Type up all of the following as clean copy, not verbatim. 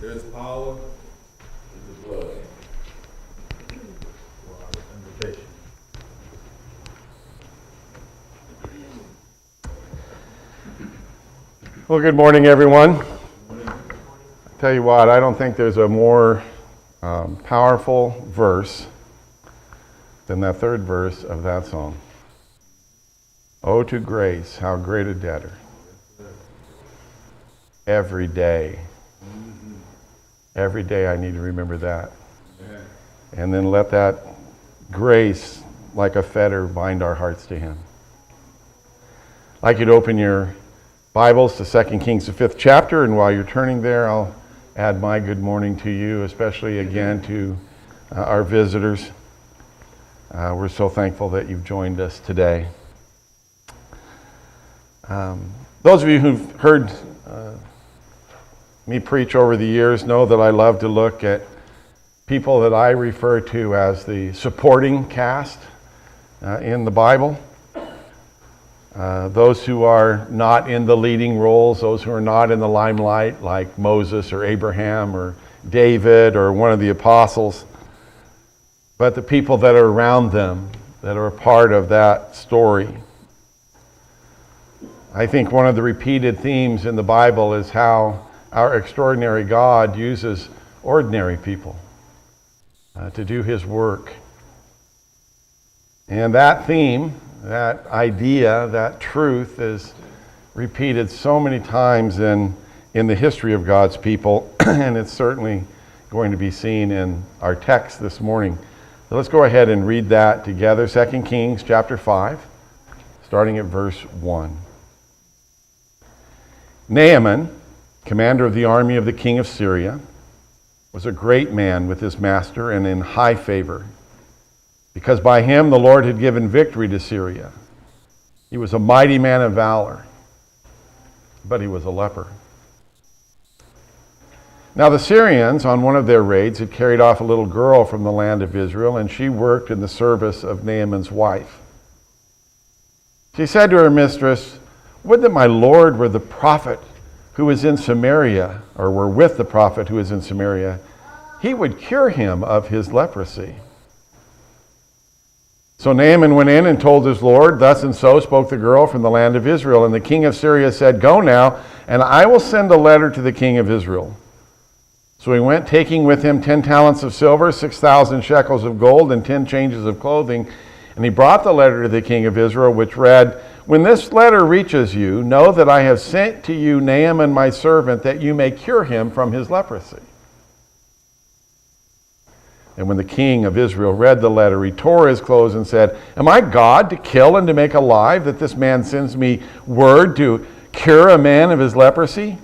There's power in the blood. Invitation. Well, good morning, everyone. I tell you what, I don't think there's a more powerful verse than that third verse of that song. Oh, to grace, how great a debtor. Every day I need to remember that. And then let that grace, like a fetter, bind our hearts to Him. I'd like you to open your Bibles to 2 Kings, the 5th chapter, and while you're turning there, I'll add my good morning to you, especially again to our visitors. We're so thankful that you've joined us today. Those of you who've heard me preach over the years know that I love to look at people that I refer to as the supporting cast in the Bible. Those who are not in the leading roles, those who are not in the limelight, like Moses or Abraham or David or one of the apostles, but the people that are around them, that are a part of that story. I think one of the repeated themes in the Bible is how our extraordinary God uses ordinary people to do His work. And that theme, that idea, that truth is repeated so many times in the history of God's people, and it's certainly going to be seen in our text this morning. So let's go ahead and read that together. 2 Kings chapter 5, starting at verse 1. Naaman, commander of the army of the king of Syria, was a great man with his master and in high favor, because by him the Lord had given victory to Syria. He was a mighty man of valor, but he was a leper. Now the Syrians, on one of their raids, had carried off a little girl from the land of Israel, and she worked in the service of Naaman's wife. She said to her mistress, "Would that my Lord were the prophet who is in Samaria, or were with the prophet who is in Samaria. He would cure him of his leprosy." So Naaman went in and told his Lord, "Thus and so spoke the girl from the land of Israel." And the king of Syria said, "Go now, and I will send a letter to the king of Israel." So he went, taking with him 10 talents of silver, 6,000 shekels of gold, and 10 changes of clothing. And he brought the letter to the king of Israel, which read, "When this letter reaches you, know that I have sent to you Naaman my servant, that you may cure him from his leprosy." And when the king of Israel read the letter, he tore his clothes and said, "Am I God to kill and to make alive, that this man sends me word to cure a man of his leprosy?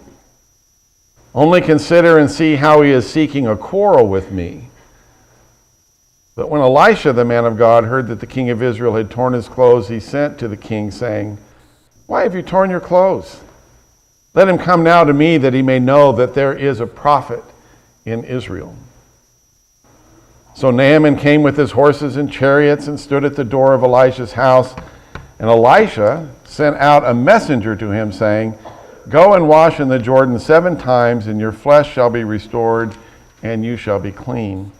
Only consider and see how he is seeking a quarrel with me." But when Elisha, the man of God, heard that the king of Israel had torn his clothes, he sent to the king, saying, "Why have you torn your clothes? Let him come now to me, that he may know that there is a prophet in Israel." So Naaman came with his horses and chariots and stood at the door of Elisha's house. And Elisha sent out a messenger to him, saying, "Go and wash in the Jordan 7 times, and your flesh shall be restored, and you shall be clean."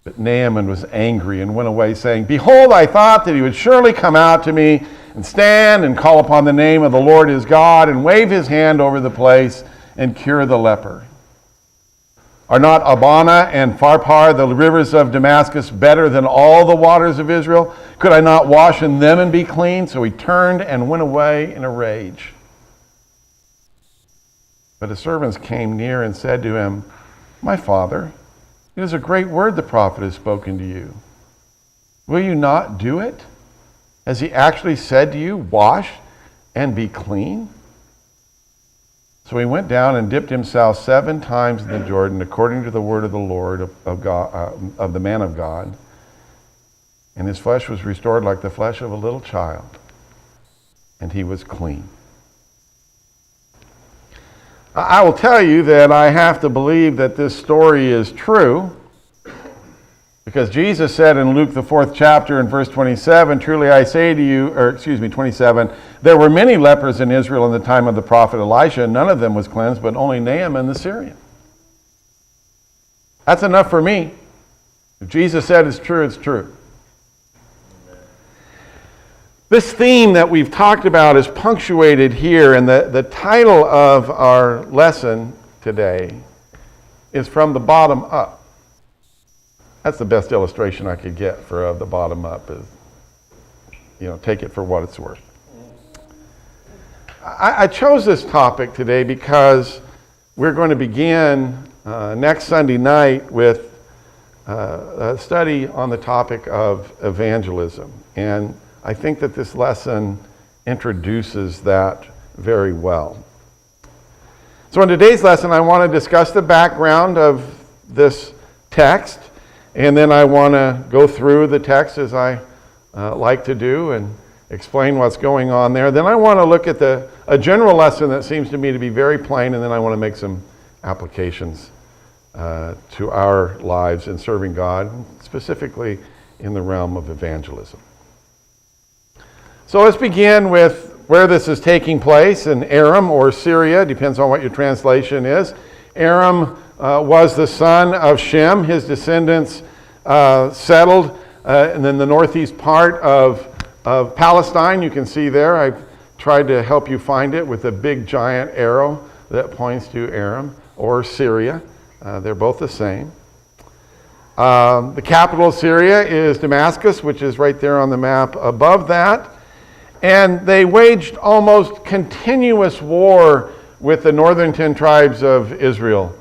But Naaman was angry and went away, saying, "Behold, I thought that he would surely come out to me and stand and call upon the name of the Lord his God and wave his hand over the place and cure the leper. Are not Abana and Pharpar, the rivers of Damascus, better than all the waters of Israel? Could I not wash in them and be clean?" So he turned and went away in a rage. But his servants came near and said to him, "My father, it is a great word the prophet has spoken to you. Will you not do it? Has he actually said to you, 'Wash and be clean'?" So he went down and dipped himself 7 times in the Jordan, according to the word of the Lord of God, of the man of God. And his flesh was restored like the flesh of a little child, and he was clean. I will tell you that I have to believe that this story is true Because Jesus said in Luke the 4th chapter in verse 27, truly I say to you, 27, there were many lepers in Israel in the time of the prophet Elisha, and none of them was cleansed, but only Naaman the Syrian. That's enough for me. If Jesus said it's true, it's true. This theme that we've talked about is punctuated here, and the title of our lesson today is From the Bottom Up. That's the best illustration I could get for the bottom up is, take it for what it's worth. I chose this topic today because we're going to begin next Sunday night with a study on the topic of evangelism. And I think that this lesson introduces that very well. So in today's lesson, I want to discuss the background of this text. And then I want to go through the text as I like to do and explain what's going on there. Then I want to look at a general lesson that seems to me to be very plain, and then I want to make some applications to our lives in serving God, specifically in the realm of evangelism. So let's begin with where this is taking place in Aram or Syria, depends on what your translation is. Aram was the son of Shem. His descendants settled and then the northeast part of Palestine. You can see there. I've tried to help you find it with a big giant arrow that points to Aram or Syria. They're both the same. The capital of Syria is Damascus, which is right there on the map above that. And they waged almost continuous war with the northern 10 tribes of Israel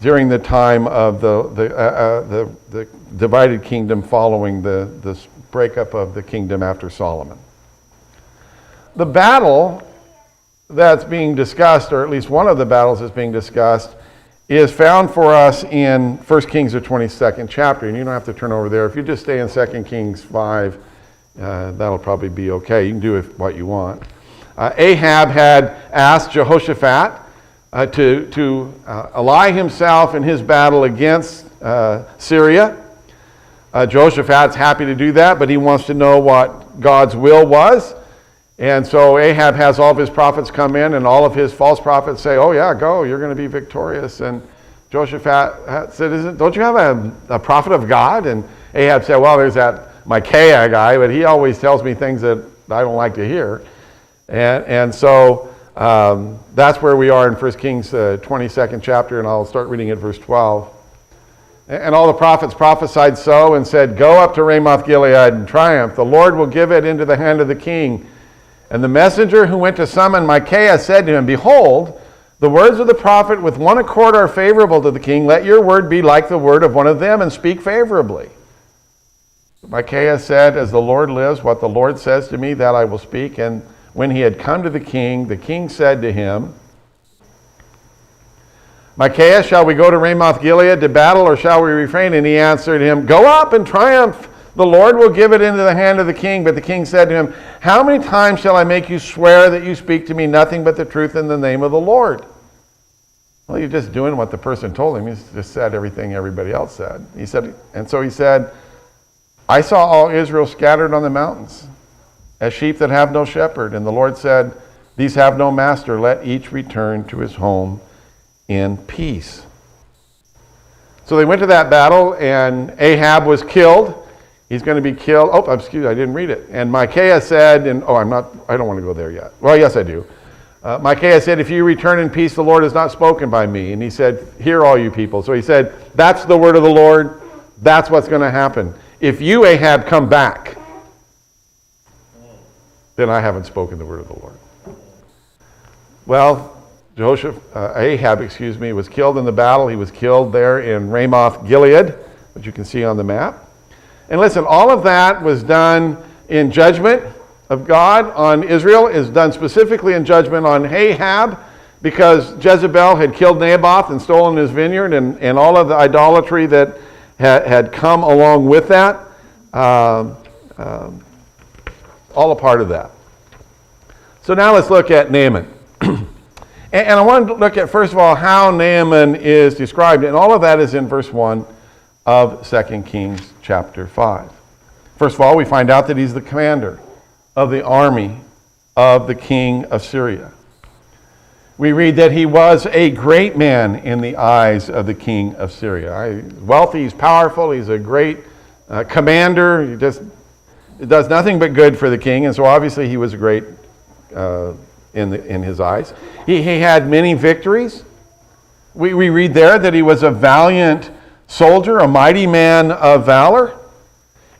during the time of the divided kingdom following the breakup of the kingdom after Solomon. The battle that's being discussed, or at least one of the battles that's being discussed, is found for us in 1 Kings, the 22nd chapter. And you don't have to turn over there. If you just stay in 2 Kings 5, that'll probably be okay. You can do what you want. Ahab had asked Jehoshaphat to ally himself in his battle against Syria. Jehoshaphat's happy to do that, but he wants to know what God's will was. And so Ahab has all of his prophets come in, and all of his false prophets say, oh yeah, go, you're going to be victorious. And Jehoshaphat said, don't you have a prophet of God? And Ahab said, well, there's that Micaiah guy, but he always tells me things that I don't like to hear. And so that's where we are in 1 Kings 22nd chapter, and I'll start reading at verse 12. And all the prophets prophesied so and said, go up to Ramoth Gilead and triumph. The Lord will give it into the hand of the king. And the messenger who went to summon Micaiah said to him, behold, the words of the prophet with one accord are favorable to the king. Let your word be like the word of one of them and speak favorably. Micaiah said, as the Lord lives, what the Lord says to me, that I will speak. And when he had come to the king said to him, Micaiah, shall we go to Ramoth Gilead to battle, or shall we refrain? And he answered him, go up and triumph. The Lord will give it into the hand of the king. But the king said to him, how many times shall I make you swear that you speak to me nothing but the truth in the name of the Lord? Well, you're just doing what the person told him. He just said everything everybody else said. He said, I saw all Israel scattered on the mountains, as sheep that have no shepherd. And the Lord said, these have no master. Let each return to his home in peace. So they went to that battle, and Ahab was killed. He's going to be killed. Oh, excuse me, I didn't read it. And Micaiah said, I don't want to go there yet. Well, yes, I do. Micaiah said, if you return in peace, the Lord has not spoken by me. And he said, hear all you people. So he said, that's the word of the Lord. That's what's going to happen. If you, Ahab, come back, then I haven't spoken the word of the Lord. Well, Ahab was killed in the battle. He was killed there in Ramoth Gilead, which you can see on the map. And listen, all of that was done in judgment of God on Israel, is done specifically in judgment on Ahab, because Jezebel had killed Naboth and stolen his vineyard, and all of the idolatry that had come along with that, all a part of that. So now let's look at Naaman. And I want to look at, first of all, how Naaman is described. And all of that is in verse 1 of 2 Kings chapter 5. First of all, we find out that he's the commander of the army of the king of Syria. We read that he was a great man in the eyes of the king of Syria. He's wealthy, he's powerful, he's a great commander. He just does nothing but good for the king, and so obviously he was great in his eyes. He had many victories. We read there that he was a valiant soldier, a mighty man of valor.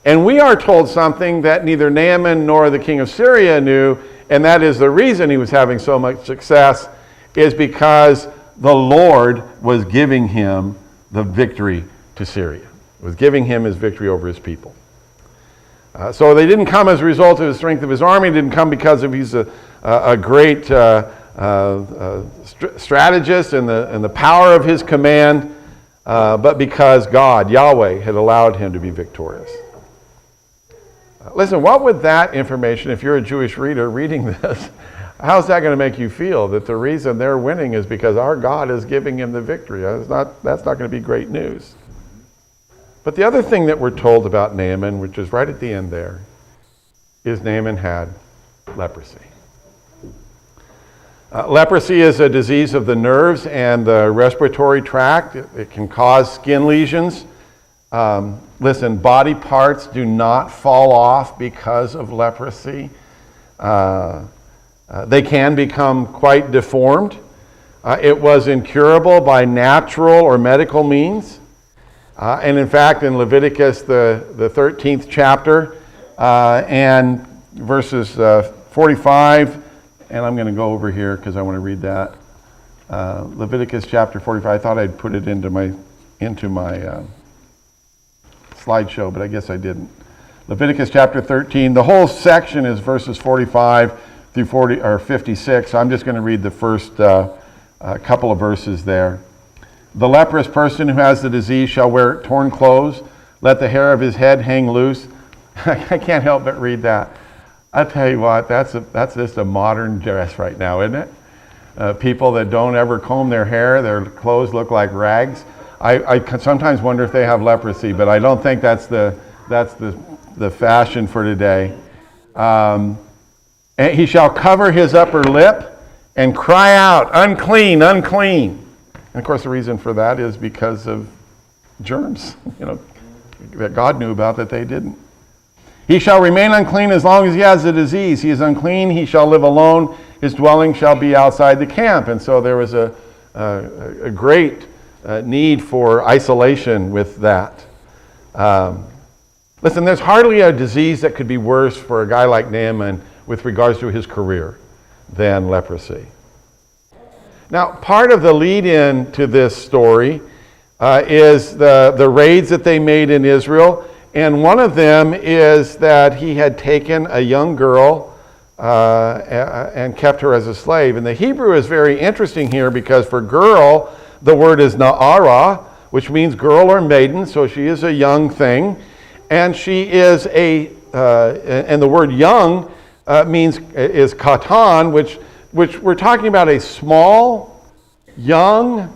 And we are told something that neither Naaman nor the king of Syria knew, and that is the reason he was having so much success is because the Lord was giving him the victory to Syria. It was giving him his victory over his people. So they didn't come as a result of the strength of his army. It didn't come because of he's a great strategist and the power of his command, but because God, Yahweh, had allowed him to be victorious. Listen, what would that information, if you're a Jewish reader reading this, how's that going to make you feel? That the reason they're winning is because our God is giving him the victory. That's not going to be great news. But the other thing that we're told about Naaman, which is right at the end there, is Naaman had leprosy. Leprosy is a disease of the nerves and the respiratory tract. It can cause skin lesions. Listen, body parts do not fall off because of leprosy. They can become quite deformed. It was incurable by natural or medical means. And in fact, in Leviticus, the 13th chapter, and verses 45, and I'm going to go over here because I want to read that. Leviticus chapter 45. I thought I'd put it into my slideshow, but I guess I didn't. Leviticus chapter 13. The whole section is verses 45 through 56. So I'm just going to read the first couple of verses there. The leprous person who has the disease shall wear torn clothes. Let the hair of his head hang loose. I can't help but read that. I tell you what, that's just a modern dress right now, isn't it? People that don't ever comb their hair, their clothes look like rags. I sometimes wonder if they have leprosy, but I don't think that's the fashion for today. And he shall cover his upper lip and cry out, unclean, unclean. And of course, the reason for that is because of germs, that God knew about that they didn't. He shall remain unclean as long as he has the disease. He is unclean, he shall live alone. His dwelling shall be outside the camp. And so there was a great need for isolation with that. Listen, there's hardly a disease that could be worse for a guy like Naaman with regards to his career than leprosy. Now, part of the lead-in to this story is the raids that they made in Israel. And one of them is that he had taken a young girl and kept her as a slave. And the Hebrew is very interesting here because for girl, the word is na'ara, which means girl or maiden. So she is a young thing. And she is and the word young is katan, which we're talking about a small, young,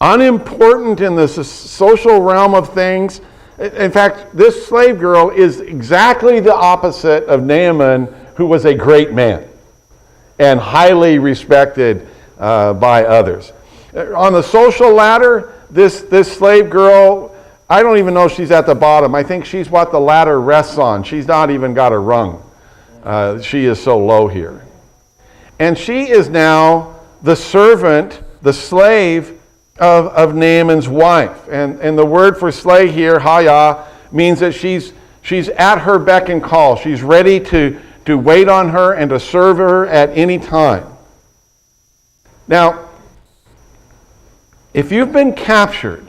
unimportant in the social realm of things. In fact, this slave girl is exactly the opposite of Naaman, who was a great man and highly respected by others. On the social ladder, this slave girl, I don't even know if she's at the bottom. I think she's what the ladder rests on. She's not even got a rung. She is so low here. And she is now the servant, the slave of Naaman's wife. And the word for slave here, haya, means that she's at her beck and call. She's ready to wait on her and to serve her at any time. Now, if you've been captured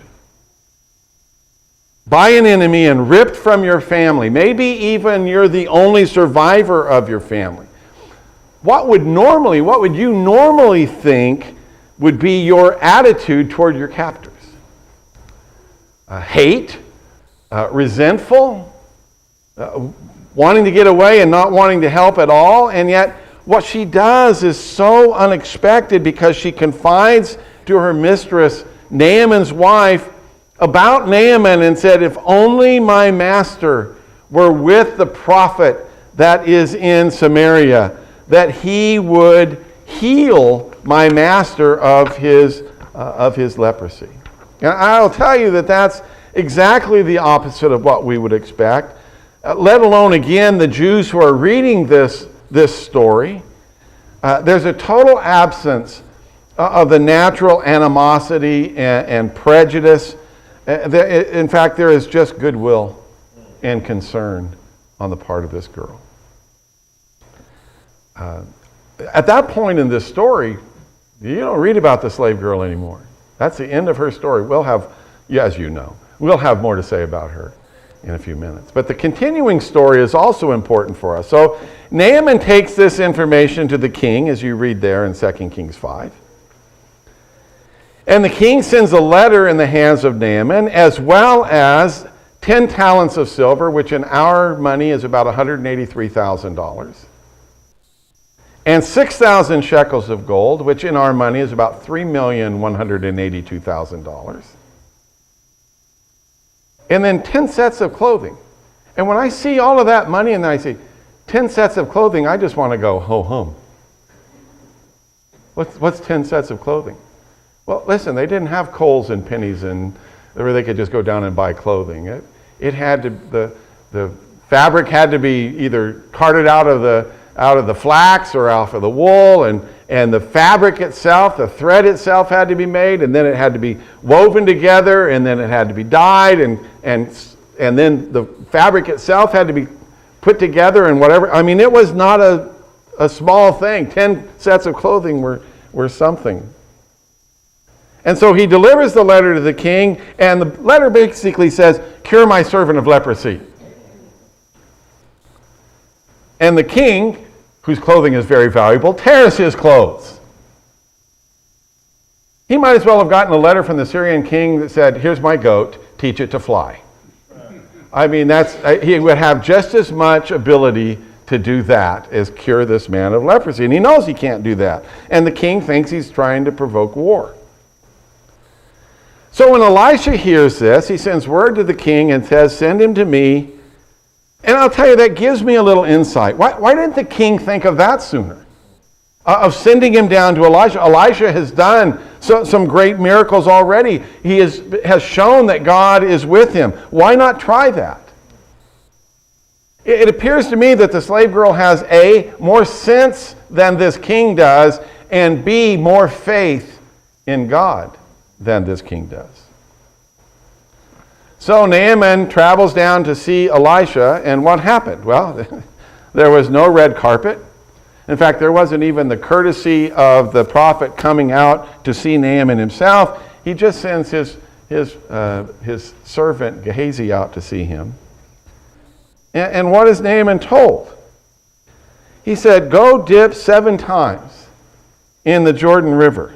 by an enemy and ripped from your family, maybe even you're the only survivor of your family, what would you normally think would be your attitude toward your captors? Hate, resentful, wanting to get away and not wanting to help at all. And yet what she does is so unexpected because she confides to her mistress, Naaman's wife, about Naaman and said, if only my master were with the prophet that is in Samaria, that he would heal my master of his leprosy. And I'll tell you that that's exactly the opposite of what we would expect, let alone, again, the Jews who are reading this story. There's a total absence of the natural animosity and prejudice. In fact, there is just goodwill and concern on the part of this girl. At that point in this story, you don't read about the slave girl anymore. That's the end of her story. We'll have, as you know, we'll have more to say about her in a few minutes. But the continuing story is also important for us. So Naaman takes this information to the king, as you read there in 2 Kings 5. And the king sends a letter in the hands of Naaman, as well as 10 talents of silver, which in our money is about $183,000. And 6,000 shekels of gold, which in our money is about $3,182,000. And then 10 sets of clothing. And when I see all of that money and I see 10 sets of clothing, I just want to go, ho hum. What's 10 sets of clothing? Well, listen, they didn't have Kohl's and pennies and where they could just go down and buy clothing. It had to, the fabric had to be either carted out of the flax or out of the wool, and the fabric itself, the thread itself had to be made, and then it had to be woven together, and then it had to be dyed, and then the fabric itself had to be put together and whatever. I mean, it was not a small thing. 10 sets of clothing were something. And so he delivers the letter to the king, and the letter basically says, cure my servant of leprosy. And the king, whose clothing is very valuable, tears his clothes. He might as well have gotten a letter from the Syrian king that said, here's my goat, teach it to fly. I mean, he would have just as much ability to do that as cure this man of leprosy. And he knows he can't do that. And the king thinks he's trying to provoke war. So when Elisha hears this, he sends word to the king and says, send him to me. And I'll tell you, that gives me a little insight. Why didn't the king think of that sooner? Of sending him down to Elisha. Elisha has done some great miracles already. He has shown that God is with him. Why not try that? It appears to me that the slave girl has A, more sense than this king does, and B, more faith in God than this king does. So Naaman travels down to see Elisha, and what happened? Well, there was no red carpet. In fact, there wasn't even the courtesy of the prophet coming out to see Naaman himself. He just sends his servant Gehazi out to see him. And what is Naaman told? He said, go dip 7 times in the Jordan River.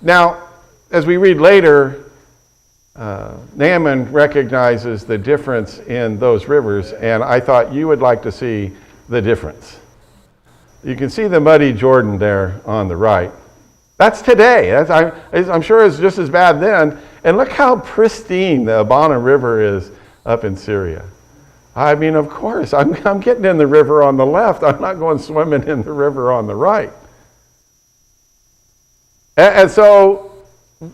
Now, as we read later, Naaman recognizes the difference in those rivers, and I thought you would like to see the difference. You can see the muddy Jordan there on the right. That's today. I'm sure it's just as bad then. And look how pristine the Abana River is up in Syria. I mean, of course, I'm getting in the river on the left. I'm not going swimming in the river on the right. And so,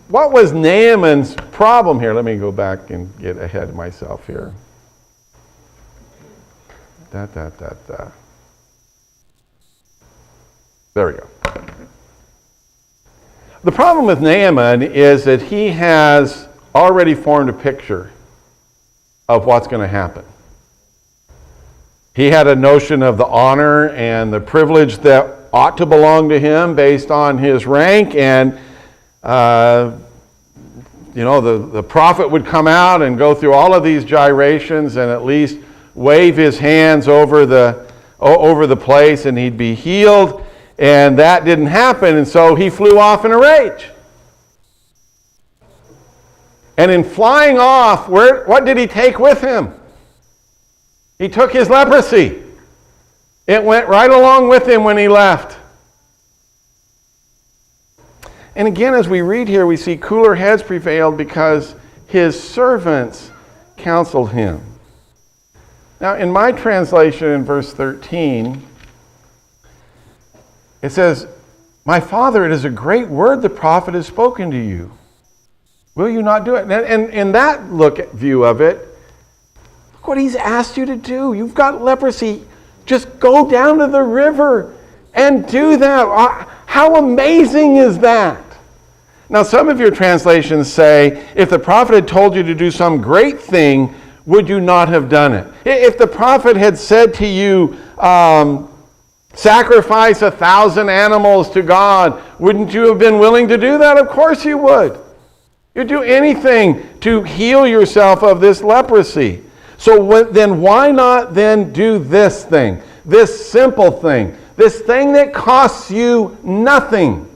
what was Naaman's problem here? Let me go back and get ahead of myself here. There we go. The problem with Naaman is that he has already formed a picture of what's going to happen. He had a notion of the honor and the privilege that ought to belong to him based on his rank, and the prophet would come out and go through all of these gyrations and at least wave his hands over the place and he'd be healed, and that didn't happen, and so he flew off in a rage. And in flying off, what did he take with him? He took his leprosy. It went right along with him when he left. And again, as we read here, we see cooler heads prevailed because his servants counseled him. Now, in my translation in verse 13, it says, "My father, it is a great word the prophet has spoken to you. Will you not do it?" And in that view of it, look what he's asked you to do. You've got leprosy. Just go down to the river and do that. How amazing is that? Now, some of your translations say, if the prophet had told you to do some great thing, would you not have done it? If the prophet had said to you, sacrifice 1,000 animals to God, wouldn't you have been willing to do that? Of course you would. You'd do anything to heal yourself of this leprosy. So then why not then do this thing, this simple thing, this thing that costs you nothing?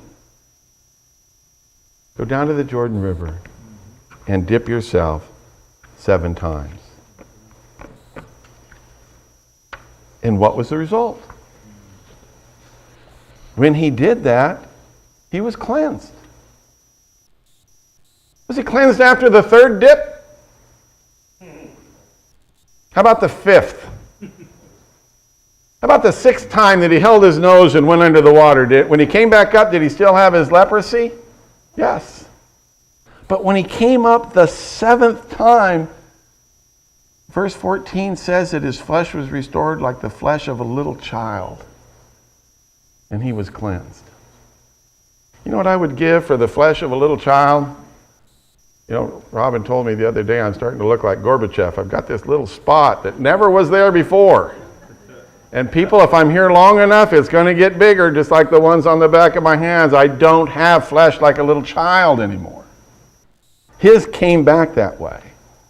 Go down to the Jordan River and dip yourself 7 times. And what was the result? When he did that, he was cleansed. Was he cleansed after the 3rd dip? How about the 5th? How about the 6th time that he held his nose and went under the water? When he came back up, did he still have his leprosy? Yes. But when he came up the 7th time, verse 14 says that his flesh was restored like the flesh of a little child. And he was cleansed. You know what I would give for the flesh of a little child? You know, Robin told me the other day I'm starting to look like Gorbachev. I've got this little spot that never was there before. And people, if I'm here long enough, it's going to get bigger, just like the ones on the back of my hands. I don't have flesh like a little child anymore. His came back that way.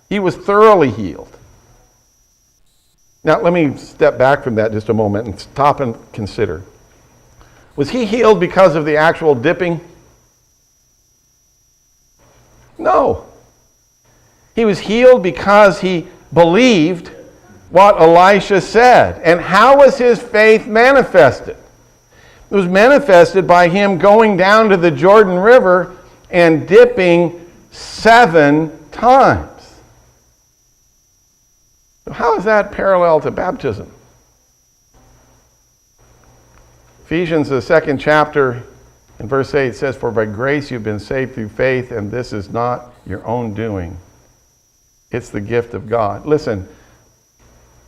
He was thoroughly healed. Now, let me step back from that just a moment and stop and consider. Was he healed because of the actual dipping? No. He was healed because he believed what Elisha said. And how was his faith manifested? It was manifested by him going down to the Jordan River and dipping 7 times. So how is that parallel to baptism? Ephesians, the 2nd chapter, in verse 8 says, "For by grace you've been saved through faith, and this is not your own doing. It's the gift of God." Listen,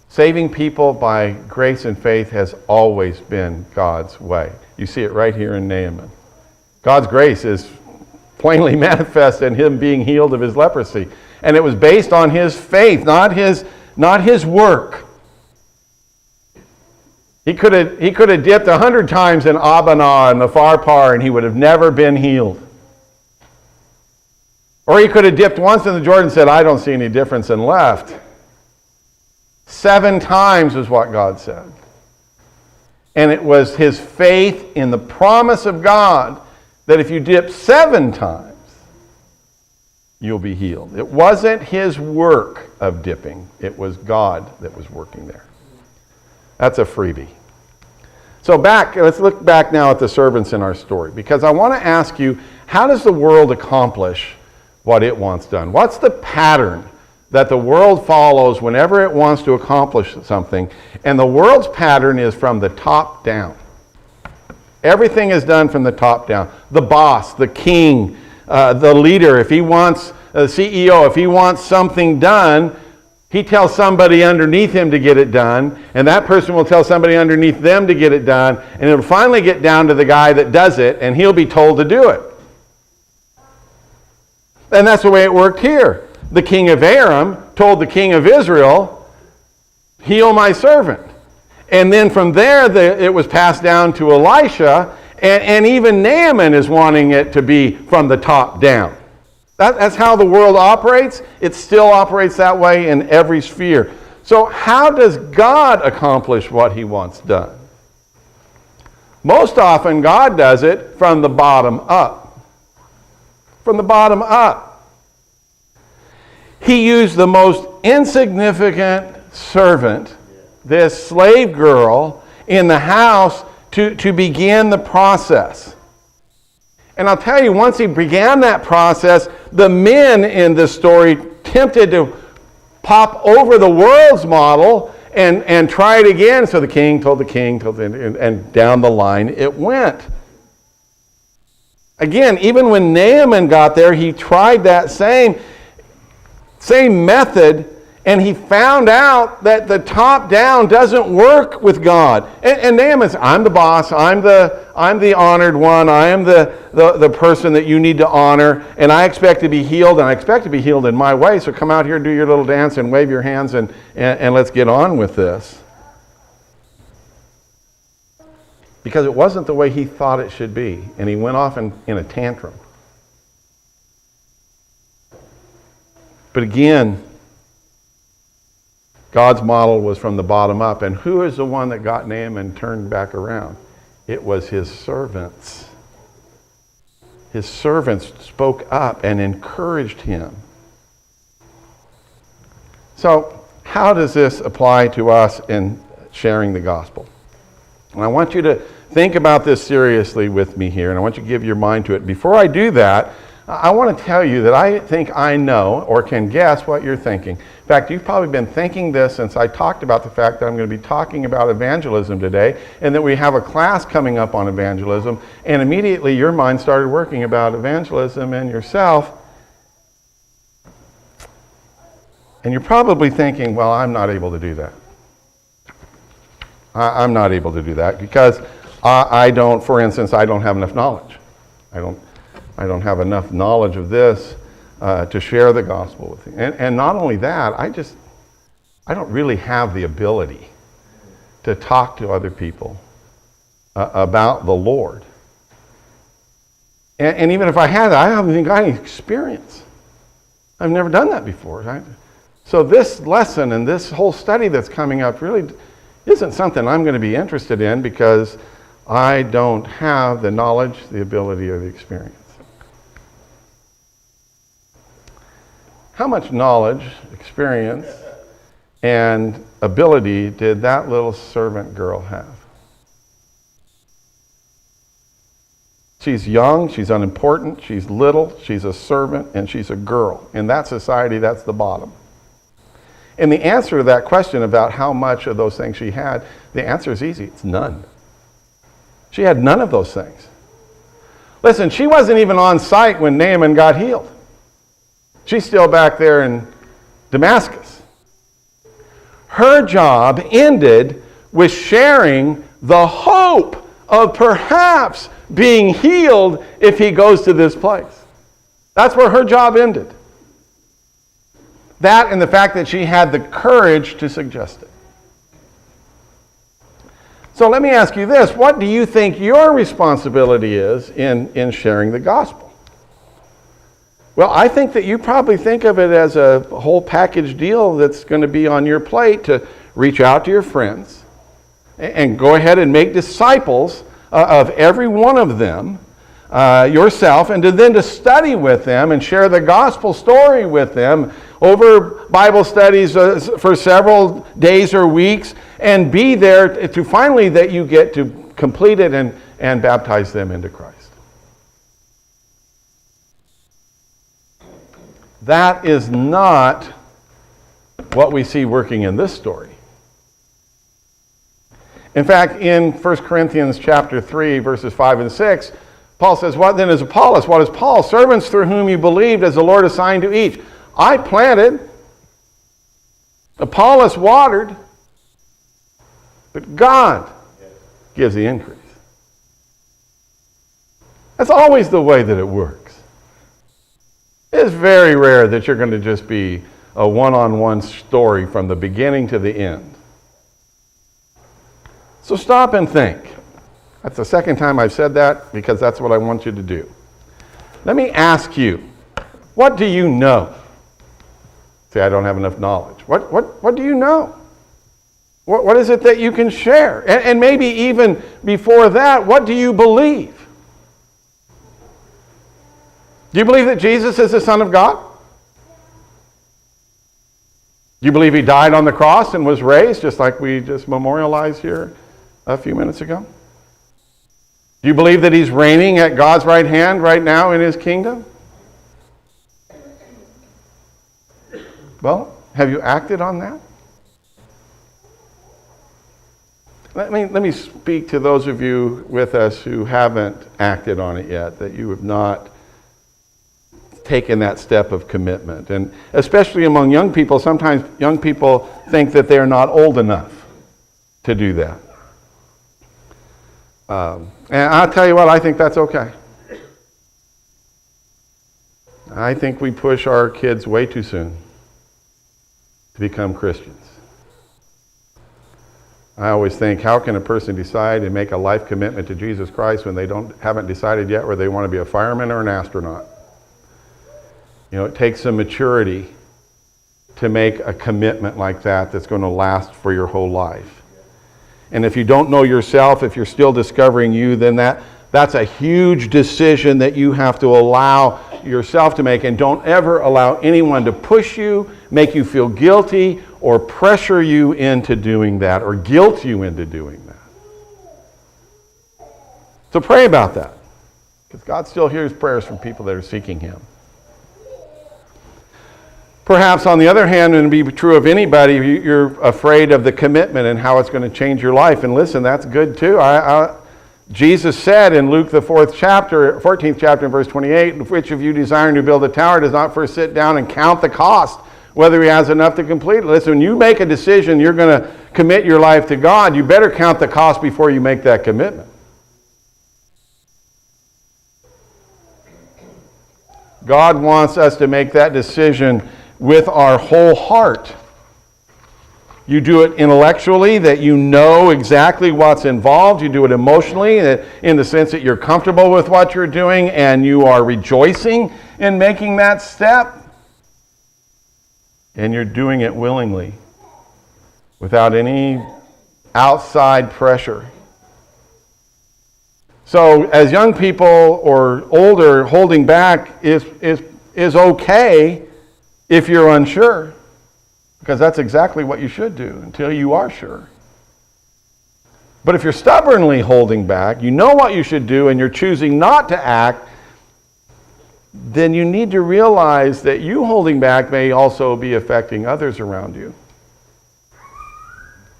saving people by grace and faith has always been God's way. You see it right here in Naaman. God's grace is plainly manifest in him being healed of his leprosy. And it was based on his faith, not his work. He could have dipped 100 times in Abana and the Pharpar and he would have never been healed. Or he could have dipped once in the Jordan and said, "I don't see any difference," and left. 7 times is what God said. And it was his faith in the promise of God that if you dip 7 times, you'll be healed. It wasn't his work of dipping. It was God that was working there. That's a freebie. So let's look back now at the servants in our story, because I want to ask you, how does the world accomplish what it wants done? What's the pattern that the world follows whenever it wants to accomplish something? And the world's pattern is from the top down. Everything is done from the top down. The boss, the king, the leader, if he wants, the CEO, if he wants something done, he tells somebody underneath him to get it done, and that person will tell somebody underneath them to get it done, and it'll finally get down to the guy that does it, and he'll be told to do it. And that's the way it worked here. The king of Aram told the king of Israel, "Heal my servant." And then from there, it was passed down to Elisha, and even Naaman is wanting it to be from the top down. That's how the world operates. It still operates that way in every sphere. So how does God accomplish what he wants done? Most often, God does it from the bottom up. From the bottom up. He used the most insignificant servant, this slave girl, in the house to begin the process. And I'll tell you, once he began that process, the men in this story tempted to pop over the world's model and try it again. So the king told the king, and down the line it went. Again, even when Naaman got there, he tried that same method, and he found out that the top-down doesn't work with God. And Naaman said, I'm the boss, I'm the honored one, I am the person that you need to honor, and I expect to be healed, and I expect to be healed in my way, so come out here, do your little dance, and wave your hands, and let's get on with this. Because it wasn't the way he thought it should be, and he went off in a tantrum. But again, God's model was from the bottom up. And who is the one that got Naaman turned back around? It was his servants. His servants spoke up and encouraged him. So, how does this apply to us in sharing the gospel? And I want you to think about this seriously with me here, and I want you to give your mind to it. Before I do that, I want to tell you that I think I know or can guess what you're thinking. In fact, you've probably been thinking this since I talked about the fact that I'm going to be talking about evangelism today, and that we have a class coming up on evangelism, and immediately your mind started working about evangelism and yourself. And you're probably thinking, well, I'm not able to do that. I'm not able to do that because I don't, for instance, I don't have enough knowledge. I don't have enough knowledge of this to share the gospel with you. And not only that, I don't really have the ability to talk to other people about the Lord. And even if I had, I haven't even got any experience. I've never done that before. Right? So this lesson and this whole study that's coming up really isn't something I'm going to be interested in because I don't have the knowledge, the ability, or the experience. How much knowledge, experience, and ability did that little servant girl have? She's young, she's unimportant, she's little, she's a servant, and she's a girl. In that society, that's the bottom. And the answer to that question about how much of those things she had, the answer is easy. It's none. She had none of those things. Listen, she wasn't even on site when Naaman got healed. She's still back there in Damascus. Her job ended with sharing the hope of perhaps being healed if he goes to this place. That's where her job ended. That and the fact that she had the courage to suggest it. So let me ask you this. What do you think your responsibility is in sharing the gospel? Well, I think that you probably think of it as a whole package deal that's going to be on your plate to reach out to your friends and go ahead and make disciples of every one of them yourself, and then to study with them and share the gospel story with them over Bible studies for several days or weeks, and be there to finally that you get to complete it and baptize them into Christ. That is not what we see working in this story. In fact, in 1 Corinthians chapter 3, verses 5 and 6, Paul says, "What then is Apollos? What is Paul? Servants through whom you believed as the Lord assigned to each. I planted, Apollos watered, but God gives the increase." That's always the way that it works. It's very rare that you're going to just be a one-on-one story from the beginning to the end. So stop and think. That's the second time I've said that because that's what I want you to do. Let me ask you, what do you know? Say, I don't have enough knowledge. What do you know? What is it that you can share? And maybe even before that, what do you believe? Do you believe that Jesus is the Son of God? Do you believe he died on the cross and was raised, just like we just memorialized here a few minutes ago? Do you believe that he's reigning at God's right hand right now in his kingdom? Well, have you acted on that? Let me speak to those of you with us who haven't acted on it yet, that you have not taken that step of commitment. And especially among young people, sometimes young people think that they're not old enough to do that. And I'll tell you what, I think that's okay. I think we push our kids way too soon to become Christians. I always think, how can a person decide and make a life commitment to Jesus Christ when they haven't decided yet whether they want to be a fireman or an astronaut? You know, it takes some maturity to make a commitment like that that's going to last for your whole life. And if you don't know yourself, if you're still discovering you, then that's a huge decision that you have to allow yourself to make. And don't ever allow anyone to push you, make you feel guilty, or pressure you into doing that, or guilt you into doing that. So pray about that, because God still hears prayers from people that are seeking Him. Perhaps, on the other hand, and it'd be true of anybody, you're afraid of the commitment and how it's going to change your life. And listen, that's good too. Jesus said in Luke the 14th chapter, and verse 28, which of you desiring to build a tower does not first sit down and count the cost, whether he has enough to complete it. Listen, when you make a decision, you're going to commit your life to God, you better count the cost before you make that commitment. God wants us to make that decision with our whole heart. You do it intellectually, that you know exactly what's involved. You do it emotionally, in the sense that you're comfortable with what you're doing and you are rejoicing in making that step. And you're doing it willingly, without any outside pressure. So as young people or older, holding back is okay if you're unsure, because that's exactly what you should do until you are sure. But if you're stubbornly holding back, you know what you should do and you're choosing not to act, then you need to realize that you holding back may also be affecting others around you.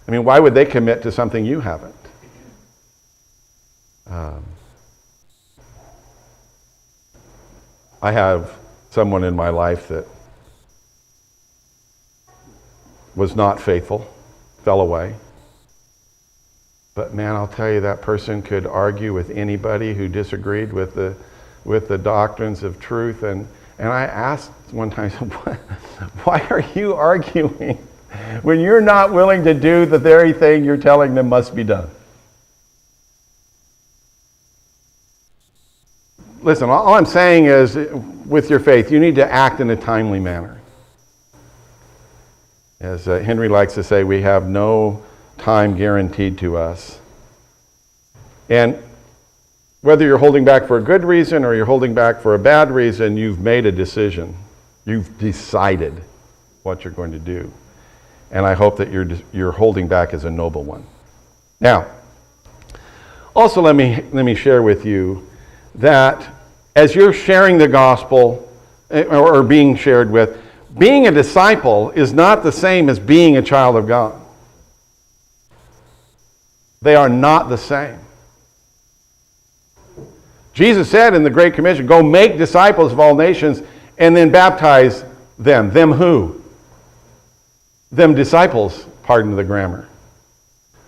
I mean, why would they commit to something you haven't? I have someone in my life that was not faithful, fell away. But man, I'll tell you, that person could argue with anybody who disagreed with the doctrines of truth. And I asked one time, why are you arguing when you're not willing to do the very thing you're telling them must be done? Listen, all I'm saying is, with your faith, you need to act in a timely manner. As Henry likes to say, we have no time guaranteed to us. And whether you're holding back for a good reason or you're holding back for a bad reason, you've made a decision. You've decided what you're going to do. And I hope that your holding back is a noble one. Now, also let me share with you that as you're sharing the gospel or being shared with, being a disciple is not the same as being a child of God. They are not the same. Jesus said in the Great Commission, go make disciples of all nations and then baptize them. Them who? Them disciples, pardon the grammar.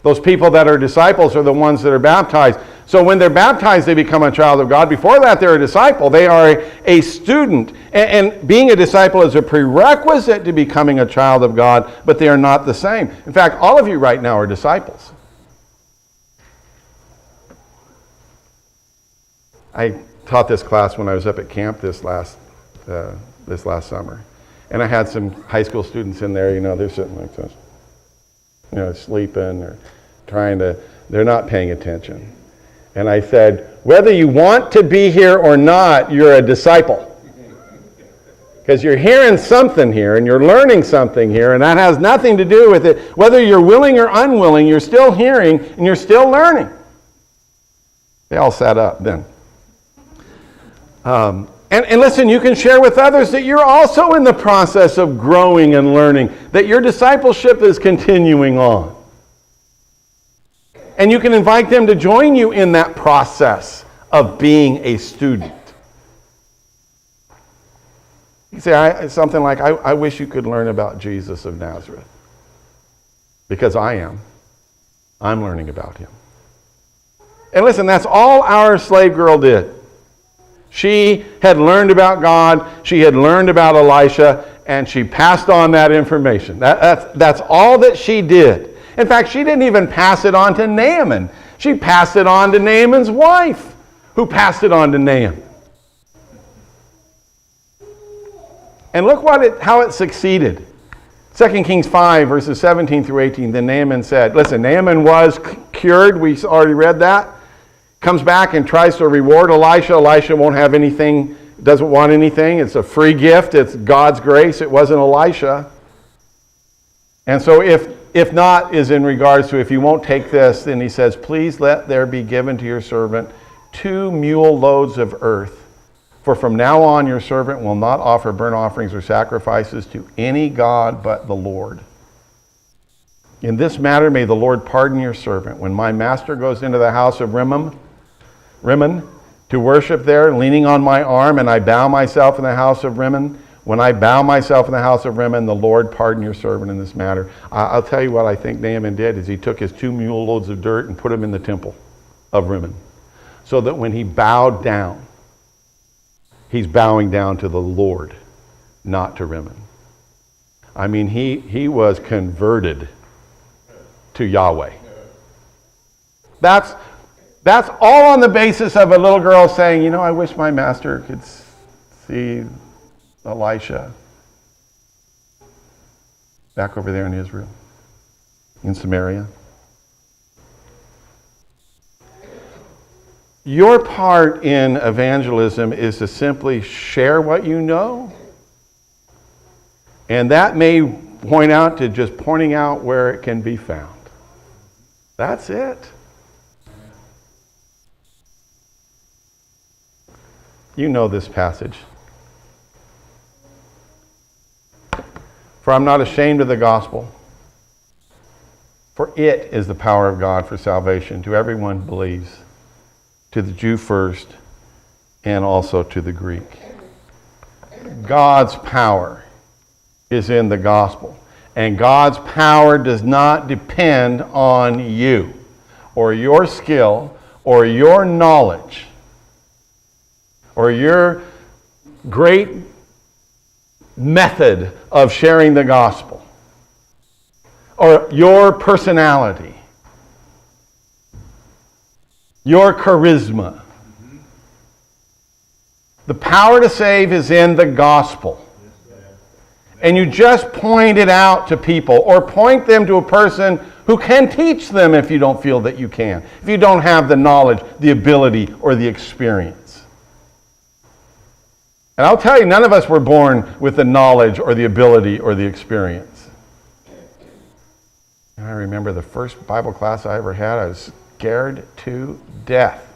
Those people that are disciples are the ones that are baptized. So when they're baptized, they become a child of God. Before that, they're a disciple. They are a student. And being a disciple is a prerequisite to becoming a child of God, but they are not the same. In fact, all of you right now are disciples. I taught this class when I was up at camp this last summer. And I had some high school students in there, they're sitting like this, sleeping or they're not paying attention. And I said, whether you want to be here or not, you're a disciple. Because you're hearing something here and you're learning something here, and that has nothing to do with it. Whether you're willing or unwilling, you're still hearing and you're still learning. They all sat up then. And listen, you can share with others that you're also in the process of growing and learning, that your discipleship is continuing on. And you can invite them to join you in that process of being a student. You say something like, I wish you could learn about Jesus of Nazareth. Because I am. I'm learning about him. And listen, that's all our slave girl did. She had learned about God, she had learned about Elisha, and she passed on that information. That's all that she did. In fact, she didn't even pass it on to Naaman. She passed it on to Naaman's wife, who passed it on to Naaman. And look how it succeeded. 2 Kings 5, verses 17 through 18. Then Naaman said, listen, Naaman was cured. We already read that. Comes back and tries to reward Elisha. Elisha won't have anything, doesn't want anything. It's a free gift. It's God's grace. It wasn't Elisha. And so if not is in regards to if you won't take this, then he says, please let there be given to your servant 2 mule loads of earth. For from now on your servant will not offer burnt offerings or sacrifices to any god but the Lord. In this matter may the Lord pardon your servant. When my master goes into the house of Rimmon to worship there, leaning on my arm, and I bow myself in the house of Rimmon, when I bow myself in the house of Rimmon, the Lord pardon your servant in this matter. I'll tell you what I think Naaman did is he took his 2 mule loads of dirt and put them in the temple of Rimmon. So that when he bowed down, he's bowing down to the Lord, not to Rimmon. I mean, he was converted to Yahweh. That's all on the basis of a little girl saying, I wish my master could see Elisha back over there in Israel, in Samaria. Your part in evangelism is to simply share what you know. And that may point out to just pointing out where it can be found. That's it. You know this passage. For I'm not ashamed of the gospel, for it is the power of God for salvation to everyone who believes, to the Jew first, and also to the Greek. God's power is in the gospel. And God's power does not depend on you, or your skill, or your knowledge, or your great method of sharing the gospel, or your personality, your charisma. The power to save is in the gospel. And you just point it out to people, or point them to a person who can teach them if you don't feel that you can, if you don't have the knowledge, the ability, or the experience. And I'll tell you, none of us were born with the knowledge or the ability or the experience. And I remember the first Bible class I ever had, I was scared to death.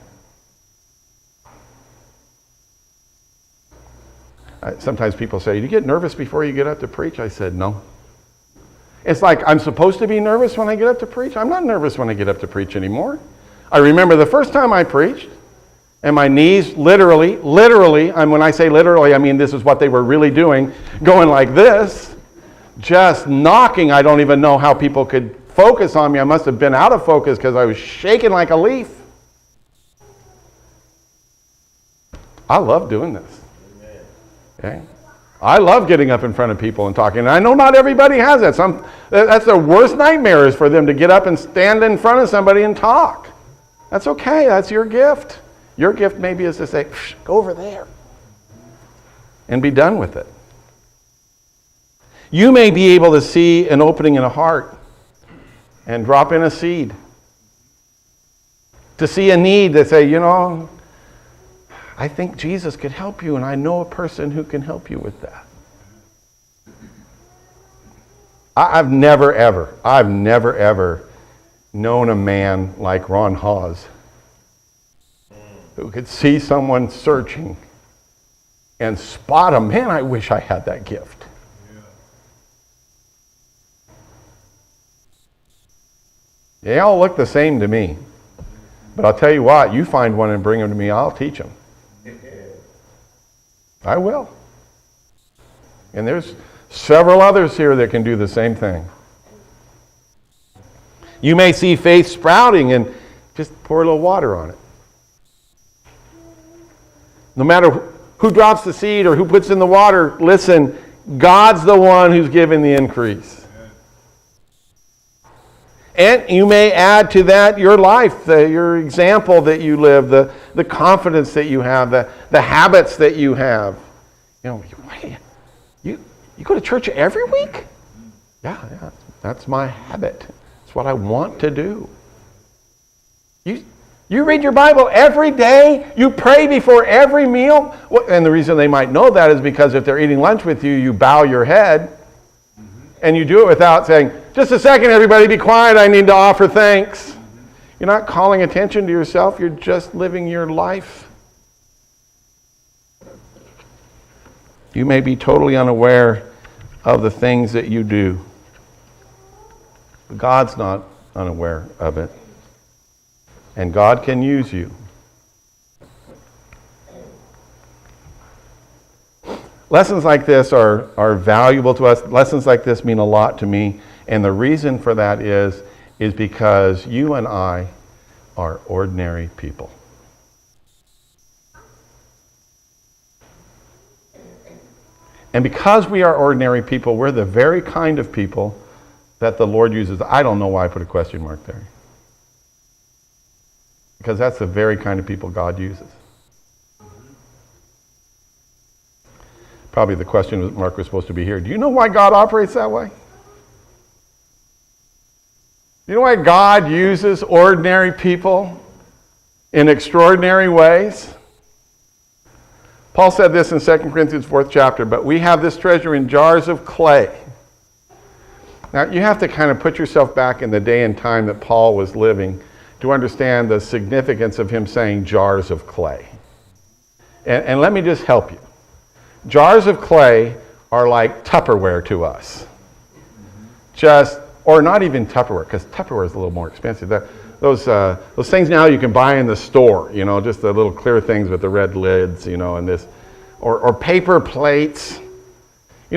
Sometimes people say, do you get nervous before you get up to preach? I said, no. It's like I'm supposed to be nervous when I get up to preach. I'm not nervous when I get up to preach anymore. I remember the first time I preached, and my knees literally, and when I say literally, I mean this is what they were really doing, going like this, just knocking. I don't even know how people could focus on me. I must have been out of focus because I was shaking like a leaf. I love doing this. Okay? I love getting up in front of people and talking. And I know not everybody has that. That's their worst nightmare, is for them to get up and stand in front of somebody and talk. That's okay. That's your gift. Your gift maybe is to say, go over there and be done with it. You may be able to see an opening in a heart and drop in a seed. To see a need that say, I think Jesus could help you, and I know a person who can help you with that. I've never ever known a man like Ron Hawes. who could see someone searching and spot them. Man, I wish I had that gift. They all look the same to me. But I'll tell you what, you find one and bring them to me, I'll teach them. I will. And there's several others here that can do the same thing. You may see faith sprouting and just pour a little water on it. No matter who drops the seed or who puts in the water, listen, God's the one who's giving the increase. And you may add to that your life, your example that you live, the confidence that you have, the habits that you have. You know, you go to church every week? Yeah, that's my habit. It's what I want to do. You read your Bible every day? You pray before every meal? And the reason they might know that is because if they're eating lunch with you, you bow your head. And you do it without saying, just a second, everybody, be quiet, I need to offer thanks. You're not calling attention to yourself, you're just living your life. You may be totally unaware of the things that you do. But God's not unaware of it. And God can use you. Lessons like this are valuable to us. Lessons like this mean a lot to me. And the reason for that is because you and I are ordinary people. And because we are ordinary people, we're the very kind of people that the Lord uses. I don't know why I put a question mark there. Because that's the very kind of people God uses. Probably the question mark was supposed to be here. Do you know why God operates that way? Do you know why God uses ordinary people in extraordinary ways? Paul said this in 2 Corinthians 4th chapter, but we have this treasure in jars of clay. Now, you have to kind of put yourself back in the day and time that Paul was living to understand the significance of him saying jars of clay. And let me just help you. Jars of clay are like Tupperware to us. Or not even Tupperware, because Tupperware is a little more expensive. Those things now you can buy in the store, just the little clear things with the red lids, and this, or paper plates,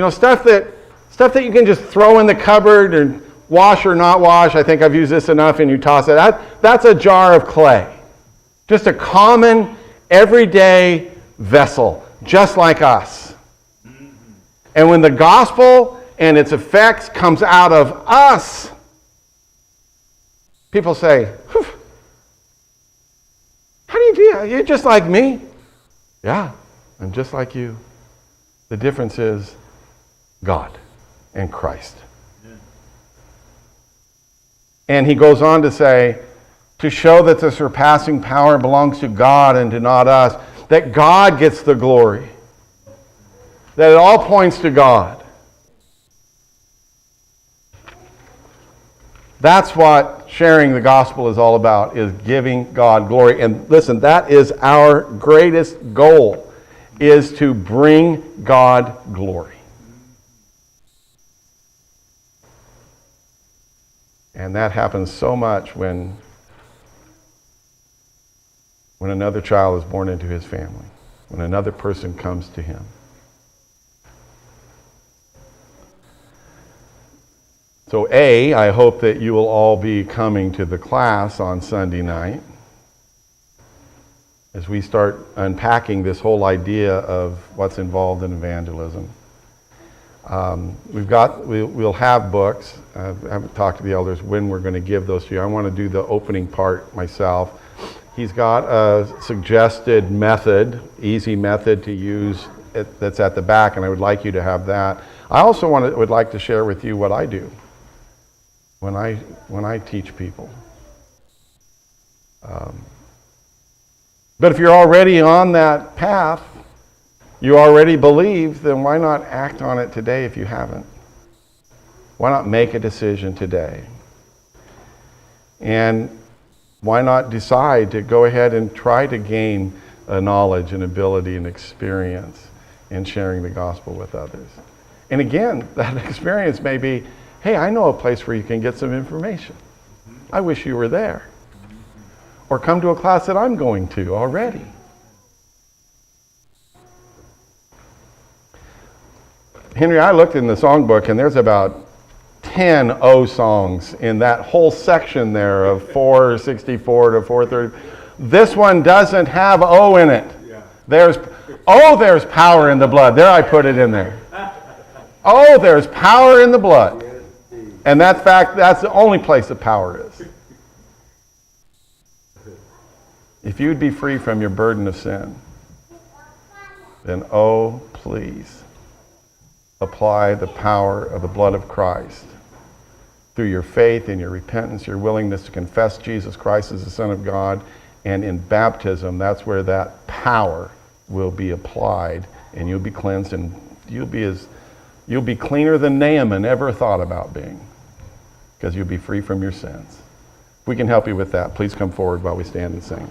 stuff that you can just throw in the cupboard and wash or not wash. I think I've used this enough, and you toss it out. That's a jar of clay, just a common, everyday vessel, just like us. And when the gospel and its effects comes out of us, people say, how do you do that? You're just like me. Yeah, I'm just like you. The difference is God and Christ. Yeah. And he goes on to say, to show that the surpassing power belongs to God and to not us, that God gets the glory, that it all points to God. That's what sharing the gospel is all about, is giving God glory. And listen, that is our greatest goal, is to bring God glory. And that happens so much when another child is born into his family, when another person comes to him. So I hope that you will all be coming to the class on Sunday night as we start unpacking this whole idea of what's involved in evangelism. We'll have books. I haven't talked to the elders when we're going to give those to you. I want to do the opening part myself. He's got a suggested method, easy method to use that's at the back, and I would like you to have that. I also would like to share with you what I do when I teach people. But if you're already on that path, you already believe, then why not act on it today if you haven't? Why not make a decision today? And why not decide to go ahead and try to gain a knowledge and ability and experience in sharing the gospel with others? And again, that experience may be, hey, I know a place where you can get some information. I wish you were there. Or come to a class that I'm going to already. Henry, I looked in the songbook, and there's about 10 O songs in that whole section there of 464 to 430. This one doesn't have O in it. Yeah. There's power in the blood. There, I put it in there. Oh, there's power in the blood. And that's the only place the power is. If you'd be free from your burden of sin, then oh, please apply the power of the blood of Christ through your faith and your repentance, your willingness to confess Jesus Christ as the Son of God, and in baptism, that's where that power will be applied, and you'll be cleansed, and you'll be cleaner than Naaman ever thought about being, because you'll be free from your sins. If we can help you with that, please come forward while we stand and sing.